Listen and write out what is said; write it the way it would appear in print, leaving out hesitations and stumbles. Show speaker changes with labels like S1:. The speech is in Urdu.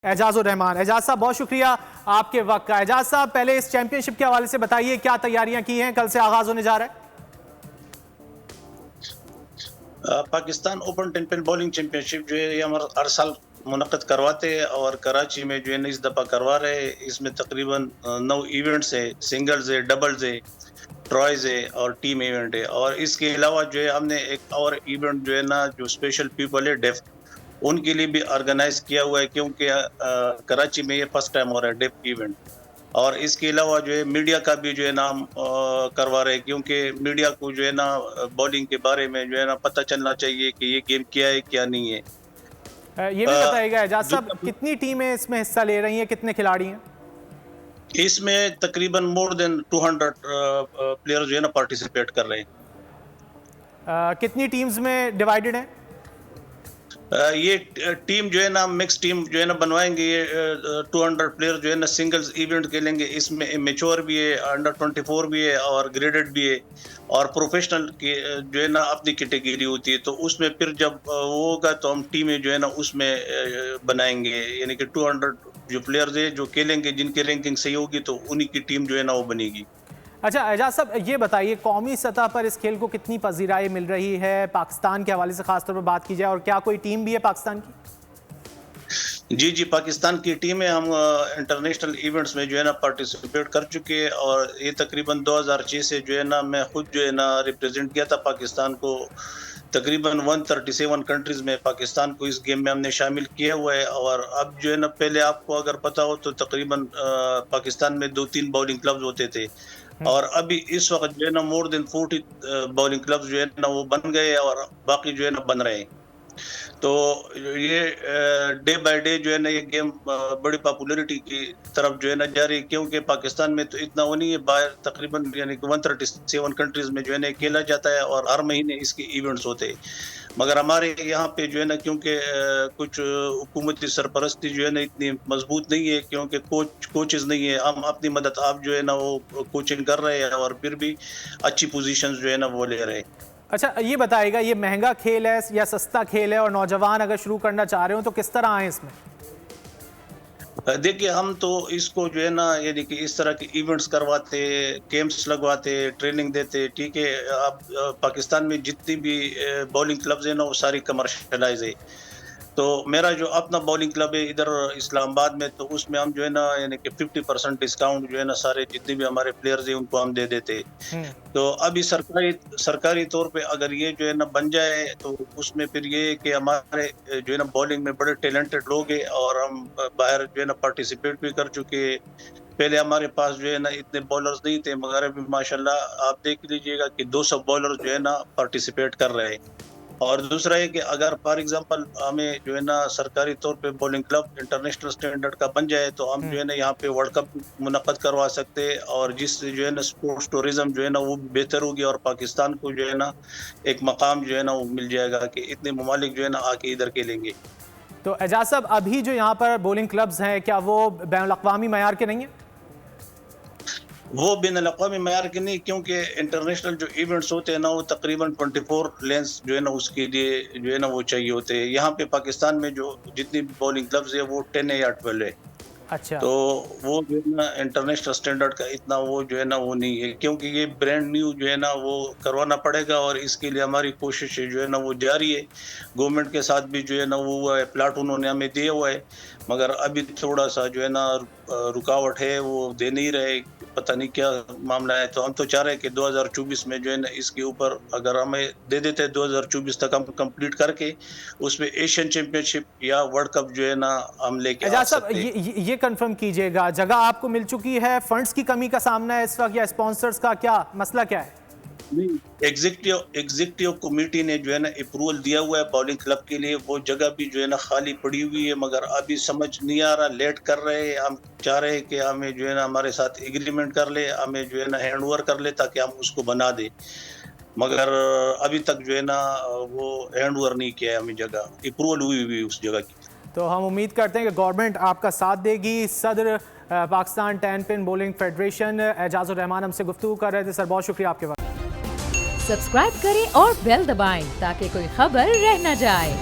S1: اعجاز الرحمان۔ اعجاز صاحب بہت شکریہ آپ کے وقت کا۔ اعجاز صاحب پہلے اس چیمپئن شپ کے حوالے سے بتائیے کیا تیاریاں کی ہیں، کل سے آغاز ہونے جا رہا ہے؟
S2: پاکستان اوپن 10 پن بولنگ چیمپئن شپ جو ہے یہ ہمارا ہر سال منعقد کرواتے ہیں اور کراچی میں جو ہے اس دفعہ کروا رہے ہیں۔ اس میں تقریباً 9 ایونٹس ہیں، سنگلز ہے، ڈبلز ہے، ٹرائز ہے اور ٹیم ایونٹ ہے، اور اس کے علاوہ جو ہے ہم نے ایک اور ایونٹ جو ہے نا جو اسپیشل پیپل ہے ڈیف ان کے لیے بھی آرگنائز کیا ہوا ہے، کیونکہ کراچی میں یہ فرسٹ ٹائم ہو رہا ہے ڈیف ایونٹ۔ اور اس کے علاوہ جو ہے میڈیا کا بھی جو ہے نا ہم کروا رہے ہیں، کیونکہ میڈیا کو جو ہے نا بولنگ کے بارے میں جو ہے نا پتہ چلنا چاہیے کہ یہ گیم کیا ہے کیا نہیں ہے۔
S1: یہ بھی بتائیے گا اعجاز صاحب کتنی ٹیمیں اس میں حصہ لے رہی ہیں، کتنے کھلاڑی ہیں؟
S2: اس میں تقریباً مور دین 200 پلیئر جو ہے نا پارٹیسپیٹ کر رہے ہیں۔
S1: کتنی ٹیمز میں ڈیوائیڈڈ ہیں؟
S2: یہ ٹیم جو ہے نا مکس ٹیم جو ہے نا بنوائیں گے، یہ 200 پلیئر جو ہے نا سنگلز ایونٹ کھیلیں گے۔ اس میں میچور بھی ہے، انڈر 24 بھی ہے اور گریڈڈ بھی ہے، اور پروفیشنل کی جو ہے نا اپنی کیٹیگری ہوتی ہے۔ تو اس میں پھر جب وہ ہوگا تو ہم ٹیمیں جو ہے نا اس میں بنائیں گے، یعنی کہ 200 جو پلیئرز ہیں جو کھیلیں گے، جن کی رینکنگ صحیح ہوگی تو انہی کی ٹیم جو ہے نا وہ بنے گی۔
S1: اچھا اعجاز صاحب یہ بتائیے قومی سطح پر اس کھیل کو کتنی پذیرائی مل رہی ہے، پاکستان کے حوالے سے خاص طور پر بات کی جائے، اور کیا کوئی ٹیم بھی ہے پاکستان کی؟
S2: جی پاکستان کی ٹیمیں ہم انٹرنیشنل ایونٹس میں جو ہے نا پارٹیسپیٹ کر چکے، اور یہ تقریباً 2006 سے جو ہے نا میں خود جو ہے نا ریپریزنٹ کیا تھا پاکستان کو۔ تقریباً 137 کنٹریز میں پاکستان کو اس گیم میں ہم نے شامل کیا ہوا ہے۔ اور اب جو ہے نا پہلے آپ کو اگر پتا ہو تو تقریباً پاکستان میں 2-3 بولنگ کلبز ہوتے تھے، اور ابھی اس وقت جو ہے نا مور دین 40 بولنگ کلبز جو ہے نا وہ بن گئے، اور باقی جو ہے نا بن رہے ہیں۔ تو یہ ڈے بائی ڈے جو ہے نا یہ گیم بڑی پاپولیرٹی کی طرف جو ہے نا جاری ہے، کیونکہ پاکستان میں تو اتنا وہ نہیں ہے، باہر تقریباً یعنی کہ 137 کنٹریز میں جو ہے نا کھیلا جاتا ہے، اور ہر مہینے اس کے ایونٹس ہوتے ہیں۔ مگر ہمارے یہاں پہ جو ہے نا کیونکہ کچھ حکومتی سرپرستی جو ہے نا اتنی مضبوط نہیں ہے، کیونکہ کوچز نہیں ہے، ہم اپنی مدد آپ جو ہے نا وہ کوچنگ کر رہے ہیں، اور پھر بھی اچھی پوزیشنز جو ہے نا وہ لے رہے ہیں۔
S1: اچھا یہ بتائیے گا یہ مہنگا کھیل ہے یا سستا کھیل ہے، اور نوجوان اگر شروع کرنا چاہ رہے ہوں تو کس طرح آئیں اس میں؟
S2: دیکھیے ہم تو اس کو جو ہے نا یعنی کہ اس طرح کے ایونٹس کرواتے، کیمپس لگواتے، ٹریننگ دیتے، ٹھیک ہے۔ اب پاکستان میں جتنی بھی بولنگ کلبز ہیں نا وہ ساری کمرشلائز ہے۔ تو میرا جو اپنا بولنگ کلب ہے ادھر اسلام آباد میں، تو اس میں ہم جو ہے نا یعنی کہ 50% ڈسکاؤنٹ جو ہے نا سارے جتنے بھی ہمارے پلیئرز ہیں ان کو ہم دے دیتے۔ تو ابھی سرکاری طور پہ اگر یہ جو ہے نا بن جائے تو اس میں پھر یہ کہ ہمارے جو ہے نا بولنگ میں بڑے ٹیلنٹڈ لوگ ہیں، اور ہم باہر جو ہے نا پارٹیسپیٹ بھی کر چکے۔ پہلے ہمارے پاس جو ہے نا اتنے بولرز نہیں تھے، مگر ابھی ماشاءاللہ آپ دیکھ لیجئے گا کہ 200 بولرز جو ہے نا پارٹیسپیٹ کر رہے ہیں۔ اور دوسرا ہے کہ اگر فار ایگزامپل ہمیں جو ہے نا سرکاری طور پہ بولنگ کلب انٹرنیشنل سٹینڈرڈ کا بن جائے تو ہم جو ہے نا یہاں پہ ورلڈ کپ منعقد کروا سکتے، اور جس سے جو ہے نا سپورٹس ٹورزم جو ہے نا وہ بہتر ہوگی، اور پاکستان کو جو ہے نا ایک مقام جو ہے نا وہ مل جائے گا کہ اتنے ممالک جو ہے نا آ کے ادھر کے لیں گے۔
S1: تو اعجاز صاحب ابھی جو یہاں پر بولنگ کلبز ہیں کیا وہ بین الاقوامی معیار کے نہیں ہیں؟
S2: وہ بین الاقوامی معیار کے نہیں، کیونکہ انٹرنیشنل جو ایونٹس ہوتے ہیں نا وہ تقریباً 24 لینس جو ہے نا اس کے لیے جو ہے نا وہ چاہیے ہوتے ہیں۔ یہاں پہ پاکستان میں جو جتنی بولنگ کلبز ہے وہ 10 ہے یا 12 ہے۔
S1: اچھا
S2: تو وہ جو ہے نا انٹرنیشنل سٹینڈرڈ کا اتنا وہ جو ہے نا وہ نہیں ہے، کیونکہ یہ برانڈ نیو جو ہے نا وہ کروانا پڑے گا، اور اس کے لیے ہماری کوشش جو ہے نا وہ جاری ہے۔ گورنمنٹ کے ساتھ بھی جو ہے نا وہ پلاٹ انہوں نے ہمیں دیا ہوا ہے، مگر ابھی تھوڑا سا جو ہے نا رکاوٹ ہے، وہ دے نہیں رہے، پتہ نہیں کیا معاملہ ہے۔ تو ہم تو چاہ رہے ہیں کہ 2024 میں جو ہے نا اس کے اوپر اگر ہمیں دے دیتے 2024 تک ہم کمپلیٹ کر کے اس میں ایشین چیمپئن شپ یا ورلڈ کپ جو ہے نا ہم لے کے آ سکتے ہیں۔
S1: یہ کنفرم کیجئے گا جگہ آپ کو مل چکی ہے، فنڈز کی کمی کا سامنا ہے اس وقت، یا اسپانسرز کا کیا مسئلہ کیا ہے؟
S2: ایگزیکٹیو کمیٹی نے جو ہے نا اپروول دیا ہوا ہے بولنگ کلب کے لیے، وہ جگہ بھی جو ہے نا خالی پڑی ہوئی ہے، مگر ابھی سمجھ نہیں آ رہا، لیٹ کر رہے ہیں۔ ہم چاہ رہے ہیں کہ ہمیں جو ہے نا ہمارے ساتھ ایگریمنٹ کر لے، ہمیں جو ہے نا ہینڈ اوور کر لے تاکہ ہم اس کو بنا دیں، مگر ابھی تک جو ہے نا وہ ہینڈ اوور نہیں کیا ہے ہمیں جگہ، اپروول ہوئی اس جگہ کی۔
S1: تو ہم امید کرتے ہیں کہ گورنمنٹ آپ کا ساتھ دے گی۔ صدر پاکستان 10 پن بولنگ فیڈریشن اعجاز الرحمان ہم سے گفتگو کر رہے تھے۔ سر بہت شکریہ آپ کے وقت۔
S3: سبسکرائب کریں اور بیل دبائیں تاکہ کوئی خبر رہ نہ جائے۔